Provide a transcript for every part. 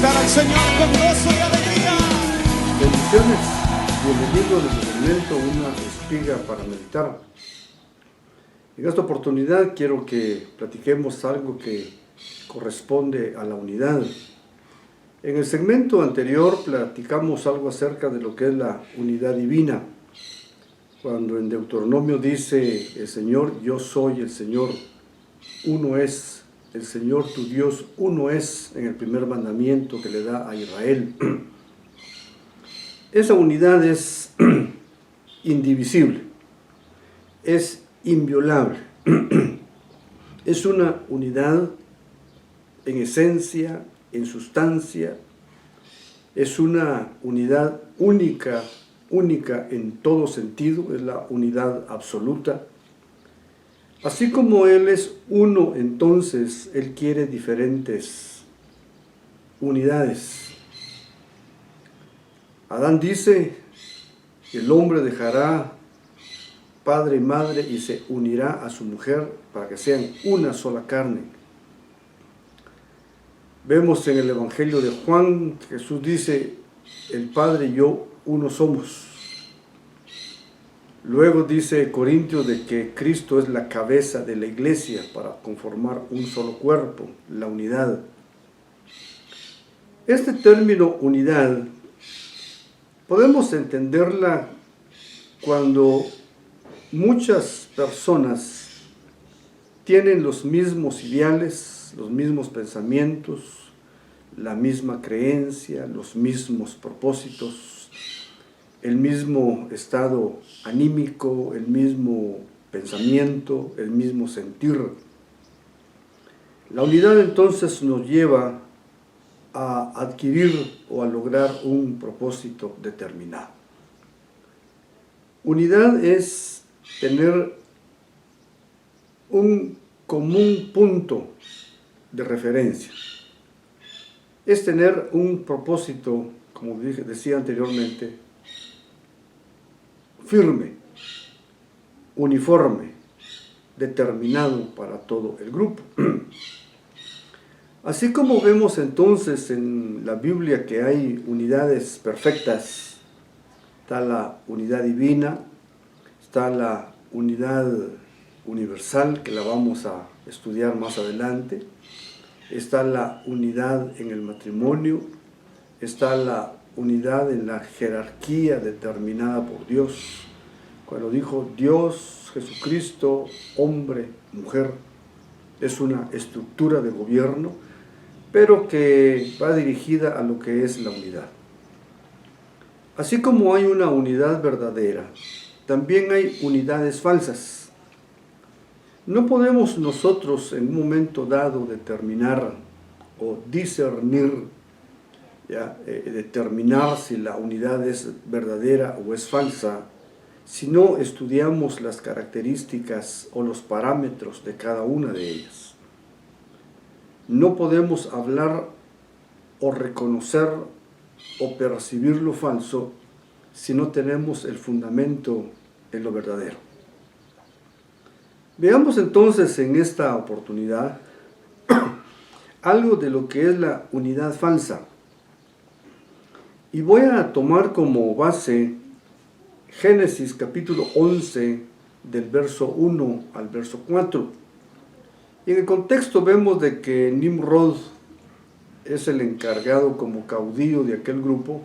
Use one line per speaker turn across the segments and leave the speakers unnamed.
glorificar al Señor con gozo y alegría.
Bendiciones, bienvenidos a nuestro segmento Una espiga para meditar. En esta oportunidad quiero que platiquemos algo que corresponde a la unidad. En el segmento anterior platicamos algo acerca de lo que es la unidad divina. Cuando en Deuteronomio dice el Señor, yo soy el Señor, uno es el Señor tu Dios, uno es, en el primer mandamiento que le da a Israel. Esa unidad es indivisible, es inviolable, es una unidad en esencia, en sustancia, es una unidad única en todo sentido, es la unidad absoluta. Así como Él es uno, entonces Él quiere diferentes unidades. Adán dice, el hombre dejará padre y madre y se unirá a su mujer para que sean una sola carne. Vemos en el Evangelio de Juan, Jesús dice, el Padre y yo uno somos. Luego dice Corintios de que Cristo es la cabeza de la iglesia para conformar un solo cuerpo, la unidad. Este término unidad podemos entenderla cuando muchas personas tienen los mismos ideales, los mismos pensamientos, la misma creencia, los mismos propósitos, el mismo estado anímico, el mismo pensamiento, el mismo sentir. La unidad entonces nos lleva a adquirir o a lograr un propósito determinado. Unidad es tener un común punto de referencia. Es tener un propósito, como decía anteriormente, firme, uniforme, determinado para todo el grupo. Así como vemos entonces en la Biblia que hay unidades perfectas, está la unidad divina, está la unidad universal, que la vamos a estudiar más adelante, está la unidad en el matrimonio, está la unidad en la jerarquía determinada por Dios, cuando dijo Dios, Jesucristo, hombre, mujer, es una estructura de gobierno, pero que va dirigida a lo que es la unidad. Así como hay una unidad verdadera, también hay unidades falsas. No podemos nosotros en un momento dado determinar o discernir, determinar si la unidad es verdadera o es falsa, si no estudiamos las características o los parámetros de cada una de ellas. No podemos hablar o reconocer o percibir lo falso si no tenemos el fundamento en lo verdadero. Veamos entonces en esta oportunidad algo de lo que es la unidad falsa. Y voy a tomar como base Génesis capítulo 11 del verso 1 al verso 4. Y en el contexto vemos de que Nimrod es el encargado como caudillo de aquel grupo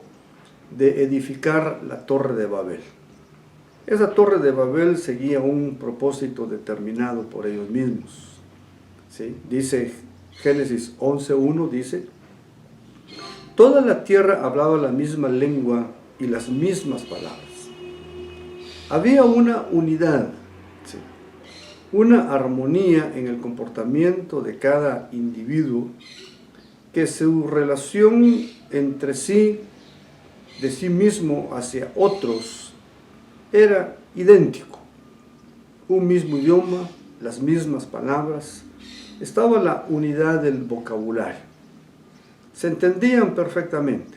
de edificar la Torre de Babel. Esa Torre de Babel seguía un propósito determinado por ellos mismos. ¿Sí? Dice Génesis 11:1, dice, toda la tierra hablaba la misma lengua y las mismas palabras. Había una unidad, ¿sí? Una armonía en el comportamiento de cada individuo, que su relación entre sí, de sí mismo hacia otros, era idéntico. Un mismo idioma, las mismas palabras, estaba la unidad del vocabulario. Se entendían perfectamente,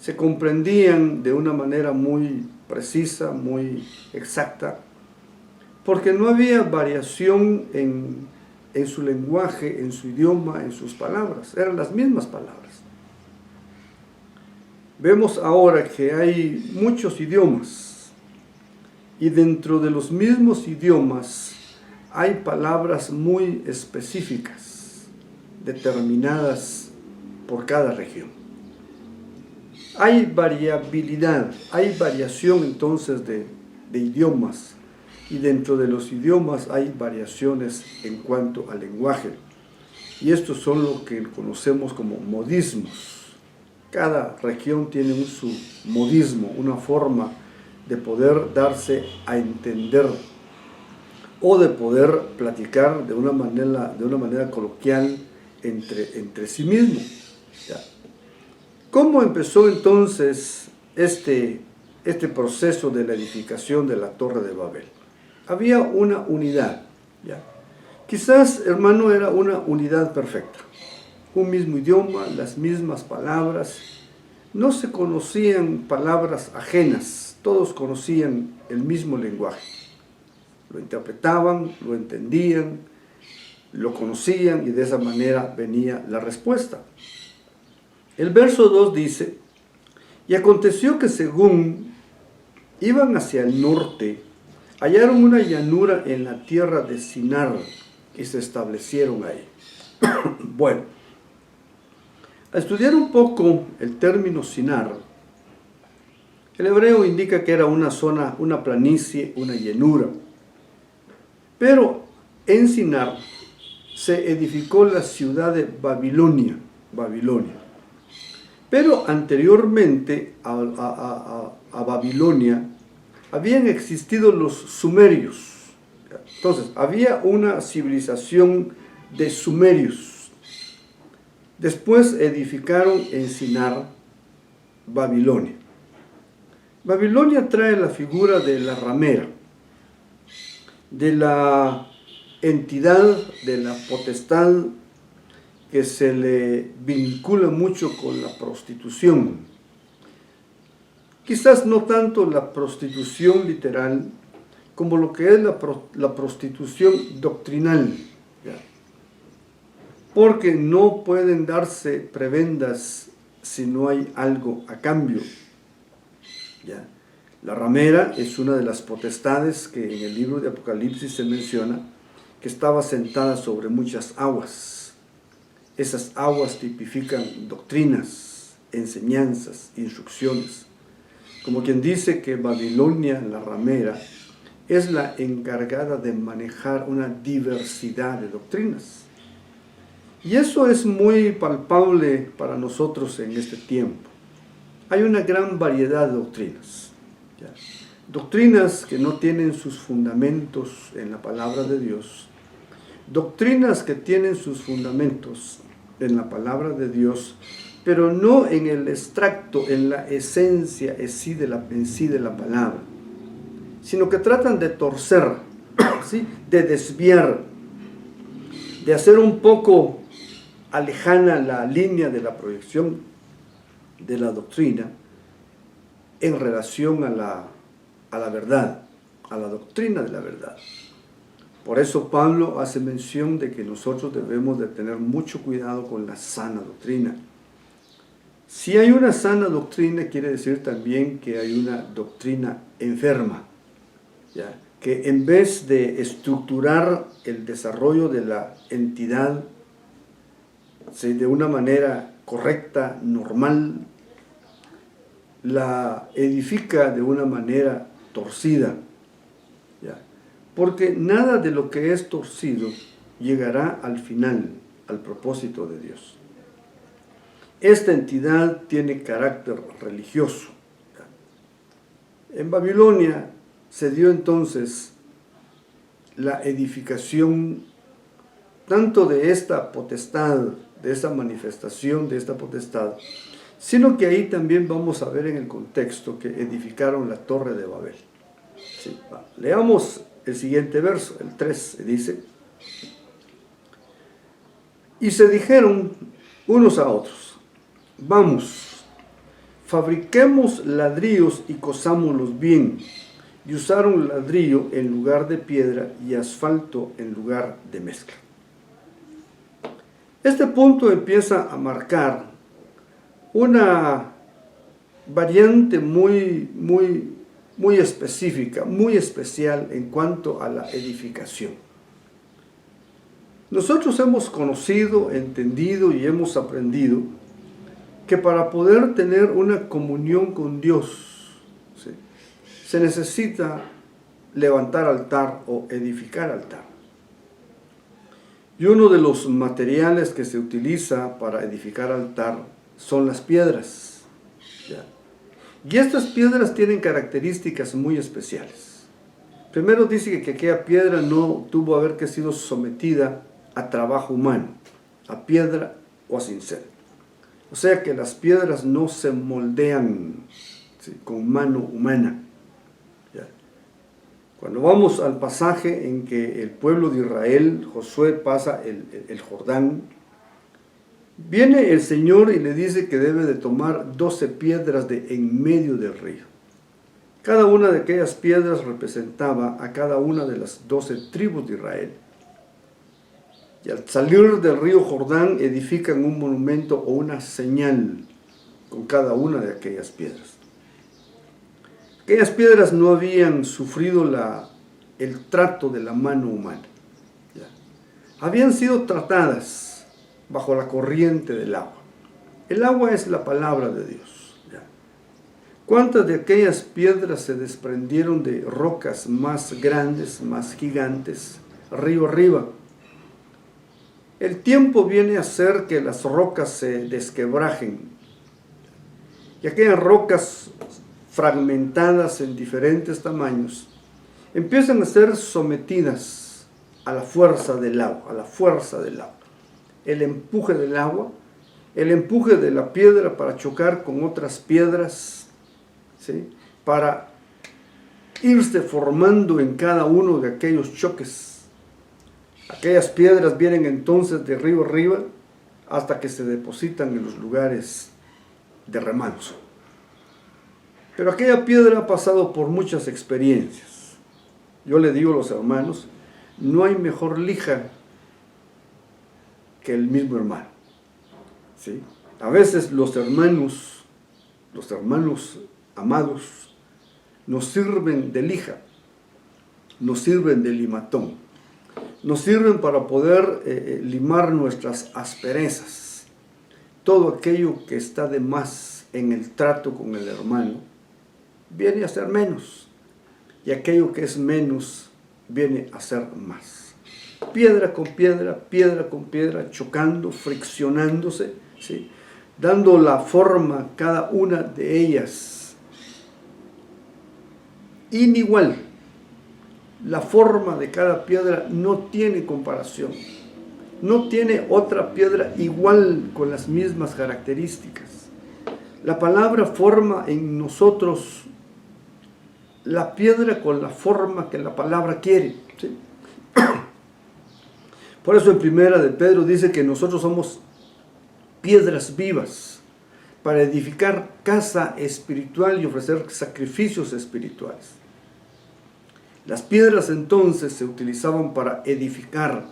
se comprendían de una manera muy precisa, muy exacta, porque no había variación en su lenguaje, en su idioma, en sus palabras, eran las mismas palabras. vemos ahora que hay muchos idiomas y dentro de los mismos idiomas hay palabras muy específicas, determinadas por cada región. Hay variabilidad, hay variación entonces de idiomas, y dentro de los idiomas hay variaciones en cuanto al lenguaje. Y estos son lo que conocemos como modismos. Cada región tiene su modismo, una forma de poder darse a entender o de poder platicar de una manera coloquial entre sí mismo. ¿Ya? ¿Cómo empezó entonces este proceso de la edificación de la Torre de Babel? Había una unidad, ¿ya? Quizás, hermano, era una unidad perfecta. Un mismo idioma, las mismas palabras. No se conocían palabras ajenas, todos conocían el mismo lenguaje. Lo interpretaban, lo entendían, lo conocían y de esa manera venía la respuesta. El verso 2 dice: y aconteció que según iban hacia el norte, hallaron una llanura en la tierra de Sinar y se establecieron ahí. Bueno, a estudiar un poco el término Sinar, el hebreo indica que era una zona, una planicie, una llanura. Pero en Sinar se edificó la ciudad de Babilonia. Pero anteriormente a Babilonia habían existido los sumerios. Entonces, había una civilización de sumerios. Después edificaron en Sinar Babilonia. Babilonia trae la figura de la ramera, de la entidad, de la potestad que se le vincula mucho con la prostitución. Quizás no tanto la prostitución literal, como lo que es la prostitución doctrinal, ¿ya? Porque no pueden darse prebendas si no hay algo a cambio, ¿ya? La ramera es una de las potestades que en el libro de Apocalipsis se menciona, que estaba sentada sobre muchas aguas. Esas aguas tipifican doctrinas, enseñanzas, instrucciones. Como quien dice que Babilonia, la ramera, es la encargada de manejar una diversidad de doctrinas. Y eso es muy palpable para nosotros en este tiempo. Hay una gran variedad de doctrinas, ¿ya? Doctrinas que no tienen sus fundamentos en la palabra de Dios, doctrinas que tienen sus fundamentos en la palabra de Dios, pero no en el extracto, en la esencia en sí de la palabra, sino que tratan de torcer, ¿sí? De desviar, de hacer un poco alejana la línea de la proyección de la doctrina en relación a la verdad, a la doctrina de la verdad. Por eso Pablo hace mención de que nosotros debemos de tener mucho cuidado con la sana doctrina. Si hay una sana doctrina, quiere decir también que hay una doctrina enferma, ¿ya? Que en vez de estructurar el desarrollo de la entidad de una manera correcta, normal, la edifica de una manera torcida, ¿ya? Porque nada de lo que es torcido llegará al final, al propósito de Dios. Esta entidad tiene carácter religioso, ¿ya? En Babilonia se dio entonces la edificación tanto de esta potestad, de esta manifestación de esta potestad, sino que ahí también vamos a ver en el contexto que edificaron la Torre de Babel. Sí, leamos el siguiente verso, el 3, dice: y se dijeron unos a otros: vamos, fabriquemos ladrillos y cosámoslos bien. Y usaron ladrillo en lugar de piedra y asfalto en lugar de mezcla. Este punto empieza a marcar una variante muy específica, muy especial en cuanto a la edificación. Nosotros hemos conocido, entendido y hemos aprendido que para poder tener una comunión con Dios, ¿sí?, se necesita levantar altar o edificar altar. Y uno de los materiales que se utiliza para edificar altar son las piedras, ¿ya? Y estas piedras tienen características muy especiales. Primero dice que aquella piedra no tuvo haber que sido sometida a trabajo humano, a piedra o a cincel. O sea que las piedras no se moldean, ¿sí?, con mano humana. ¿Ya? Cuando vamos al pasaje en que el pueblo de Israel, Josué pasa el Jordán, viene el Señor y le dice que debe de tomar 12 piedras de en medio del río. Cada una de aquellas piedras representaba a cada una de las 12 tribus de Israel. Y al salir del río Jordán edifican un monumento o una señal con cada una de aquellas piedras. Aquellas piedras no habían sufrido el trato de la mano humana. ¿Ya? Habían sido tratadas bajo la corriente del agua. El agua es la palabra de Dios. ¿Ya? ¿Cuántas de aquellas piedras se desprendieron de rocas más grandes, más gigantes, río arriba? El tiempo viene a hacer que las rocas se desquebrajen. Y aquellas rocas fragmentadas en diferentes tamaños empiezan a ser sometidas a la fuerza del agua, el empuje del agua, el empuje de la piedra para chocar con otras piedras, ¿sí?, para irse formando en cada uno de aquellos choques. Aquellas piedras vienen entonces de río arriba hasta que se depositan en los lugares de remanso. Pero aquella piedra ha pasado por muchas experiencias. Yo le digo a los hermanos, no hay mejor lija que el mismo hermano, ¿sí? A veces los hermanos amados, nos sirven de lija, nos sirven de limatón, nos sirven para poder limar nuestras asperezas. Todo aquello que está de más en el trato con el hermano viene a ser menos, y aquello que es menos viene a ser más. Piedra con piedra, chocando, friccionándose, ¿sí?, dando la forma a cada una de ellas inigual. La forma de cada piedra no tiene comparación, no tiene otra piedra igual con las mismas características. La palabra forma en nosotros la piedra con la forma que la palabra quiere, ¿sí? Por eso en Primera de Pedro dice que nosotros somos piedras vivas para edificar casa espiritual y ofrecer sacrificios espirituales. Las piedras entonces se utilizaban para edificar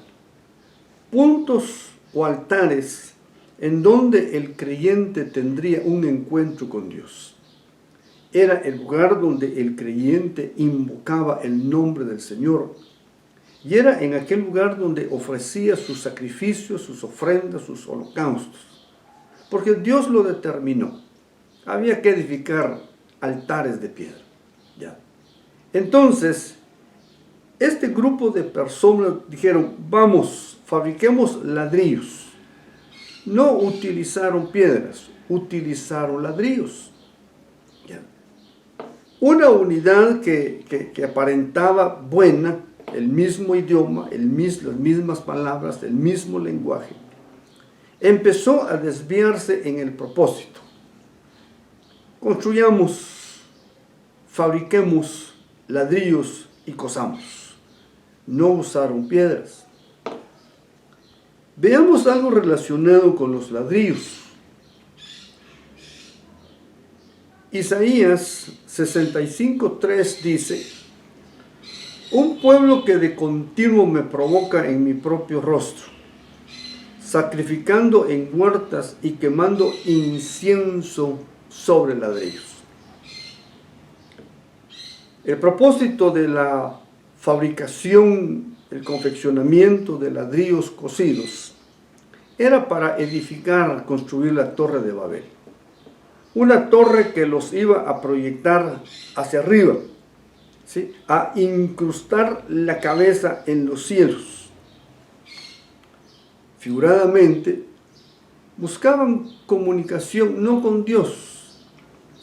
puntos o altares en donde el creyente tendría un encuentro con Dios. Era el lugar donde el creyente invocaba el nombre del Señor. Y era en aquel lugar donde ofrecía sus sacrificios, sus ofrendas, sus holocaustos. Porque Dios lo determinó. Había que edificar altares de piedra. ¿Ya? Entonces, este grupo de personas dijeron, vamos, fabriquemos ladrillos. No utilizaron piedras, utilizaron ladrillos. ¿Ya? Una unidad que aparentaba buena, el mismo idioma, las mismas palabras, el mismo lenguaje, empezó a desviarse en el propósito. Construyamos, fabriquemos ladrillos y cosamos. No usaron piedras. Veamos algo relacionado con los ladrillos. Isaías 65:3 dice: un pueblo que de continuo me provoca en mi propio rostro, sacrificando en huertas y quemando incienso sobre ladrillos. El propósito de la fabricación, el confeccionamiento de ladrillos cocidos era para edificar, construir la Torre de Babel. Una torre que los iba a proyectar hacia arriba, ¿sí?, a incrustar la cabeza en los cielos. Figuradamente, buscaban comunicación no con Dios,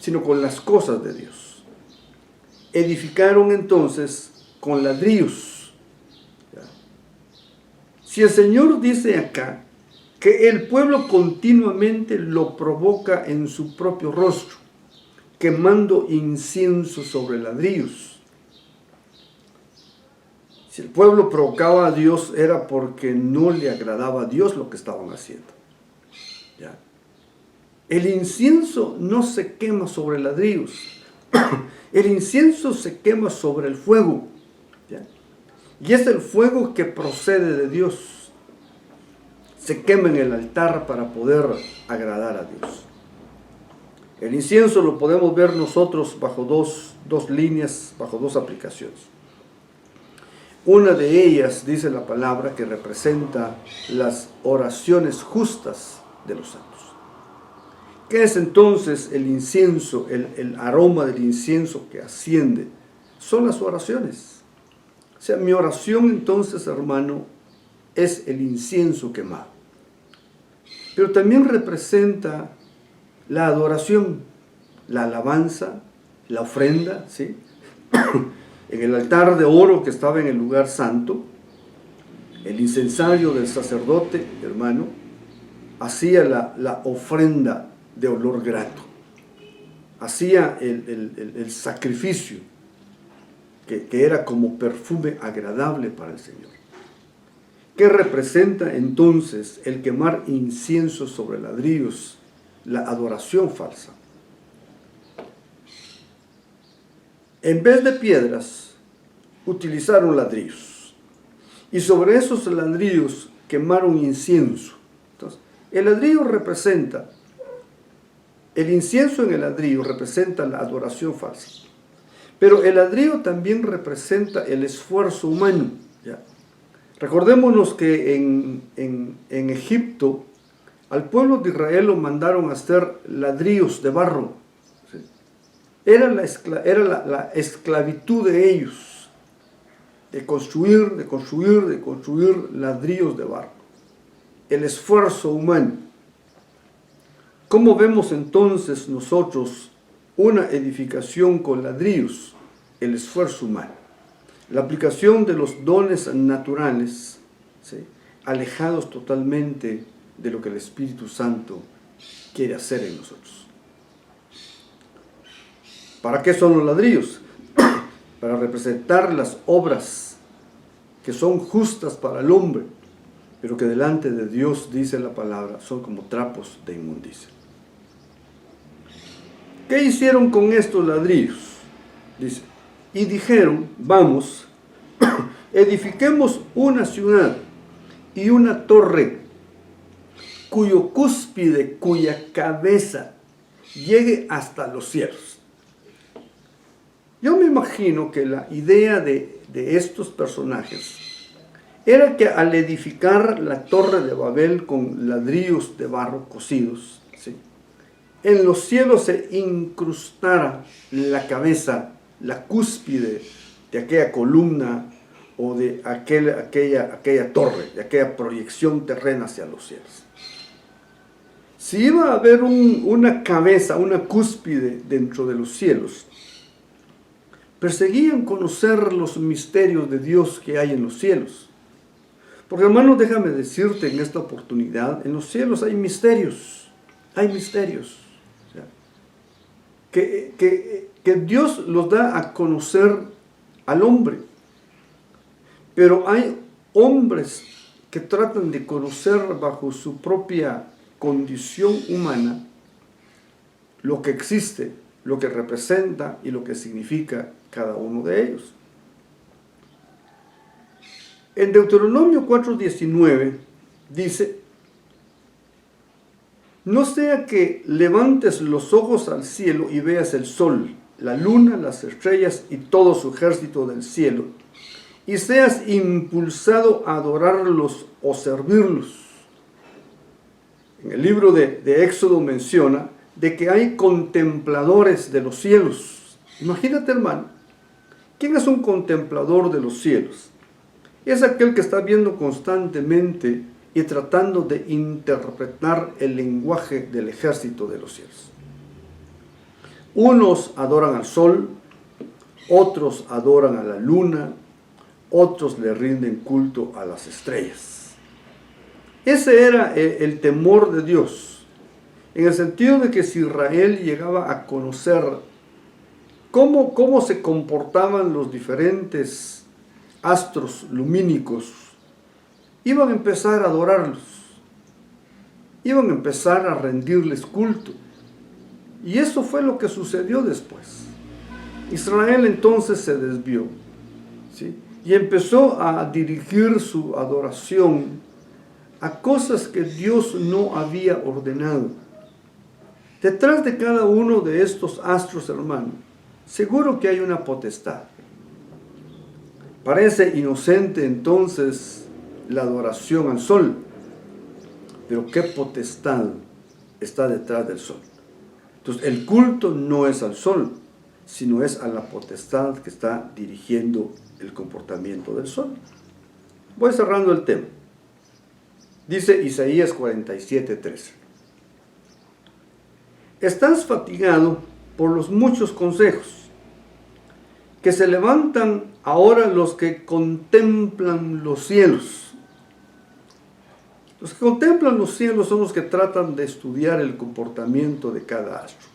sino con las cosas de Dios. Edificaron entonces con ladrillos. Si el Señor dice acá que el pueblo continuamente lo provoca en su propio rostro, quemando incienso sobre ladrillos. Si el pueblo provocaba a Dios era porque no le agradaba a Dios lo que estaban haciendo. ¿Ya? El incienso no se quema sobre ladrillos. El incienso se quema sobre el fuego. ¿Ya? Y es el fuego que procede de Dios. Se quema en el altar para poder agradar a Dios. El incienso lo podemos ver nosotros bajo dos líneas, bajo dos aplicaciones. Una de ellas, dice la palabra, que representa las oraciones justas de los santos. ¿Qué es entonces el incienso, el aroma del incienso que asciende? Son las oraciones. O sea, mi oración entonces, hermano, es el incienso quemado. Pero también representa la adoración, la alabanza, la ofrenda, ¿sí? En el altar de oro que estaba en el lugar santo, el incensario del sacerdote, hermano, hacía la ofrenda de olor grato. Hacía el sacrificio que era como perfume agradable para el Señor. ¿Qué representa entonces el quemar incienso sobre ladrillos? La adoración falsa. En vez de piedras, utilizaron ladrillos. Y sobre esos ladrillos quemaron incienso. Entonces, el ladrillo representa, el incienso en el ladrillo representa la adoración falsa. Pero el ladrillo también representa el esfuerzo humano. ¿Ya? Recordémonos que en Egipto al pueblo de Israel lo mandaron a hacer ladrillos de barro. ¿Sí? Era la esclavitud de ellos, de construir ladrillos de barro. El esfuerzo humano. ¿Cómo vemos entonces nosotros una edificación con ladrillos? El esfuerzo humano. La aplicación de los dones naturales, ¿sí?, alejados totalmente de lo que el Espíritu Santo quiere hacer en nosotros. ¿Para qué son los ladrillos? Para representar las obras que son justas para el hombre, pero que delante de Dios, dice la palabra, son como trapos de inmundicia. ¿Qué hicieron con estos ladrillos? Dice, y dijeron, vamos, edifiquemos una ciudad y una torre cuyo cúspide, cuya cabeza llegue hasta los cielos. Yo me imagino que la idea de estos personajes era que al edificar la Torre de Babel con ladrillos de barro cocidos, ¿sí?, en los cielos se incrustara la cabeza, la cúspide de aquella columna o de aquella torre, de aquella proyección terrena hacia los cielos. Si iba a haber una cabeza, una cúspide dentro de los cielos, perseguían conocer los misterios de Dios que hay en los cielos. Porque, hermano, déjame decirte en esta oportunidad, en los cielos hay misterios, o sea, que Dios los da a conocer al hombre. Pero hay hombres que tratan de conocer bajo su propia condición humana lo que existe, lo que representa y lo que significa cada uno de ellos. En Deuteronomio 4:19 dice, no sea que levantes los ojos al cielo y veas el sol, la luna, las estrellas y todo su ejército del cielo, y seas impulsado a adorarlos o servirlos. En el libro de Éxodo menciona de que hay contempladores de los cielos. Imagínate, hermano, ¿quién es un contemplador de los cielos? Es aquel que está viendo constantemente y tratando de interpretar el lenguaje del ejército de los cielos. Unos adoran al sol, otros adoran a la luna, otros le rinden culto a las estrellas. Ese era el temor de Dios, en el sentido de que si Israel llegaba a conocer cómo se comportaban los diferentes astros lumínicos, iban a empezar a adorarlos, iban a empezar a rendirles culto. Y eso fue lo que sucedió después. Israel entonces se desvió, ¿sí? Y empezó a dirigir su adoración a cosas que Dios no había ordenado. Detrás de cada uno de estos astros, hermano, seguro que hay una potestad. Parece inocente entonces la adoración al sol, pero ¿qué potestad está detrás del sol? Entonces el culto no es al sol, sino es a la potestad que está dirigiendo el comportamiento del sol. Voy cerrando el tema. Dice Isaías 47:13. Estás fatigado por los muchos consejos, que se levantan ahora los que contemplan los cielos. Los que contemplan los cielos son los que tratan de estudiar el comportamiento de cada astro.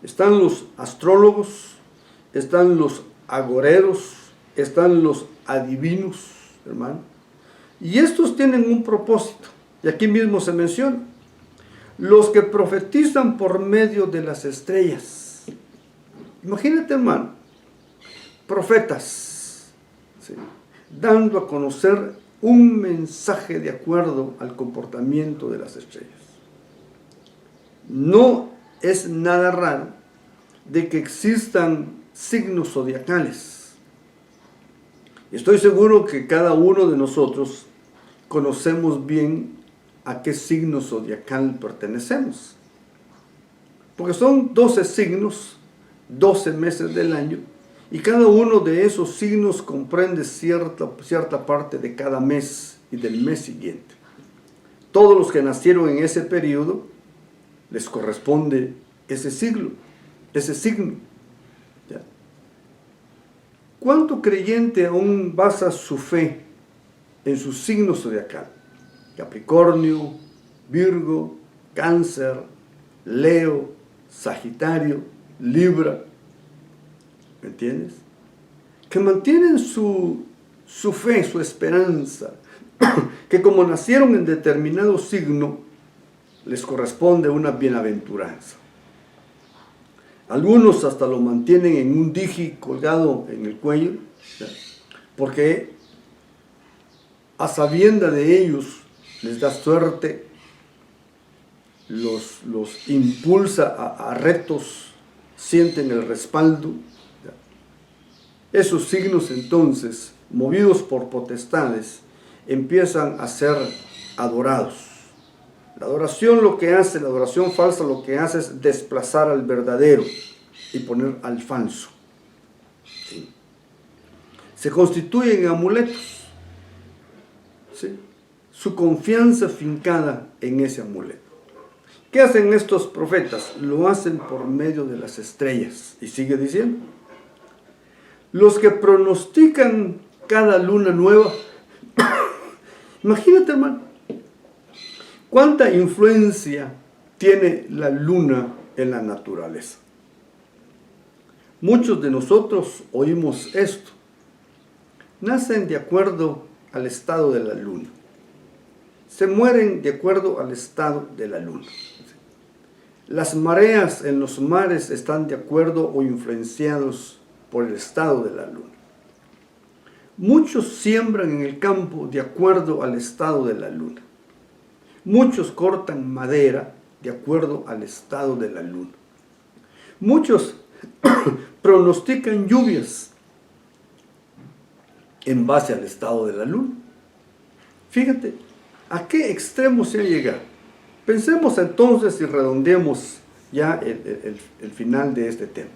Están los astrólogos, están los agoreros, están los adivinos, hermano. Y estos tienen un propósito, y aquí mismo se menciona. Los que profetizan por medio de las estrellas. Imagínate, hermano, profetas, ¿sí?, dando a conocer un mensaje de acuerdo al comportamiento de las estrellas. No es nada raro de que existan signos zodiacales. Estoy seguro que cada uno de nosotros conocemos bien a qué signo zodiacal pertenecemos. Porque son 12 signos, 12 meses del año, y cada uno de esos signos comprende cierta parte de cada mes y del mes siguiente. Todos los que nacieron en ese periodo les corresponde ese signo. ¿Ya? ¿Cuánto creyente aún basa su fe en su signo zodiacal? Capricornio, Virgo, Cáncer, Leo, Sagitario, Libra. ¿Me entiendes? Que mantienen su fe, su esperanza, que como nacieron en determinado signo, les corresponde una bienaventuranza. Algunos hasta lo mantienen en un diji colgado en el cuello, ¿ya?, porque a sabienda de ellos les da suerte, los impulsa a retos, sienten el respaldo. Esos signos entonces, movidos por potestades, empiezan a ser adorados. La adoración lo que hace, la adoración falsa lo que hace es desplazar al verdadero y poner al falso. ¿Sí? Se constituyen amuletos. ¿Sí? Su confianza fincada en ese amuleto. ¿Qué hacen estos profetas? Lo hacen por medio de las estrellas. Y sigue diciendo. Los que pronostican cada luna nueva. Imagínate, hermano, cuánta influencia tiene la luna en la naturaleza. Muchos de nosotros oímos esto. Nacen de acuerdo al estado de la luna. Se mueren de acuerdo al estado de la luna. Las mareas en los mares están de acuerdo o influenciados por el estado de la luna. Muchos siembran en el campo de acuerdo al estado de la luna. Muchos cortan madera de acuerdo al estado de la luna. Muchos pronostican lluvias en base al estado de la luna. Fíjate, ¿a qué extremo se ha llegado? Pensemos entonces y redondeemos ya el final de este tema.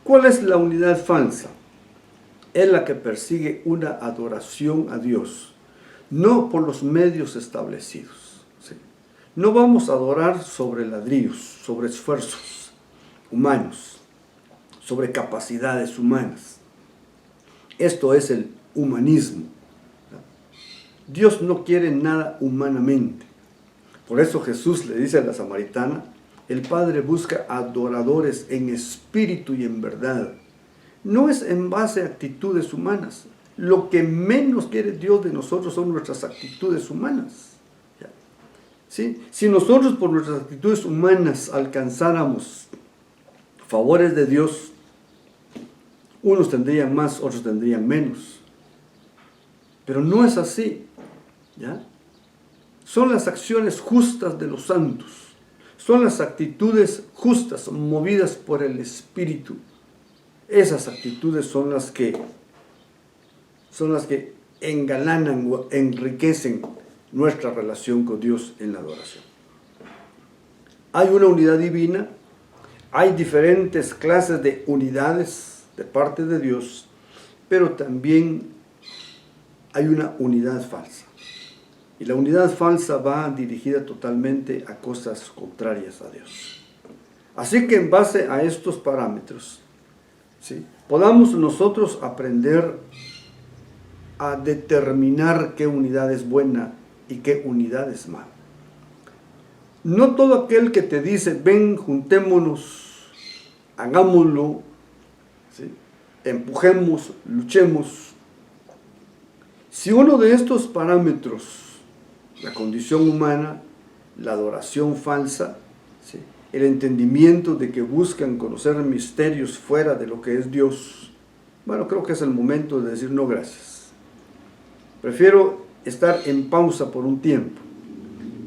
¿Cuál es la unidad falsa? Es la que persigue una adoración a Dios, no por los medios establecidos. ¿Sí? No vamos a adorar sobre ladrillos, sobre esfuerzos humanos, sobre capacidades humanas. Esto es el humanismo. Dios no quiere nada humanamente. Por eso Jesús le dice a la samaritana, el Padre busca adoradores en espíritu y en verdad. No es en base a actitudes humanas. Lo que menos quiere Dios de nosotros son nuestras actitudes humanas. ¿Sí? Si nosotros por nuestras actitudes humanas alcanzáramos favores de Dios, unos tendrían más, otros tendrían menos. Pero no es así. ¿Ya? Son las acciones justas de los santos. Son las actitudes justas, movidas por el Espíritu. Esas actitudes son las que engalanan o enriquecen nuestra relación con Dios en la adoración. Hay una unidad divina, hay diferentes clases de unidades de parte de Dios, pero también hay una unidad falsa. Y la unidad falsa va dirigida totalmente a cosas contrarias a Dios. Así que en base a estos parámetros, ¿sí?, podamos nosotros aprender a determinar qué unidad es buena y qué unidad es mala. No todo aquel que te dice, ven, juntémonos, hagámoslo, ¿sí?, empujemos, luchemos. Si uno de estos parámetros, la condición humana, la adoración falsa, ¿sí?, el entendimiento de que buscan conocer misterios fuera de lo que es Dios, bueno, creo que es el momento de decir no gracias. Prefiero estar en pausa por un tiempo,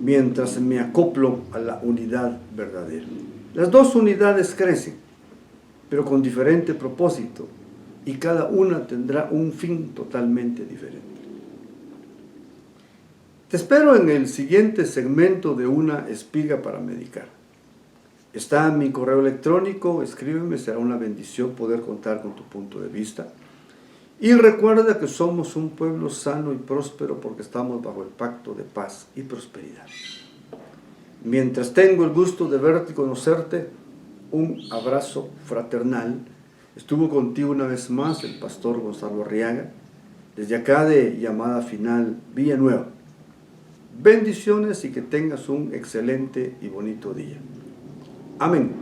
mientras me acoplo a la unidad verdadera. Las dos unidades crecen, pero con diferente propósito, y cada una tendrá un fin totalmente diferente. Te espero en el siguiente segmento de Una Espiga para Medicar. Está mi correo electrónico, escríbeme, será una bendición poder contar con tu punto de vista. Y recuerda que somos un pueblo sano y próspero porque estamos bajo el pacto de paz y prosperidad. Mientras tengo el gusto de verte y conocerte, un abrazo fraternal. Estuvo contigo una vez más el pastor Gonzalo Arriaga, desde acá de Llamada Final, Villanueva. Bendiciones y que tengas un excelente y bonito día. Amén.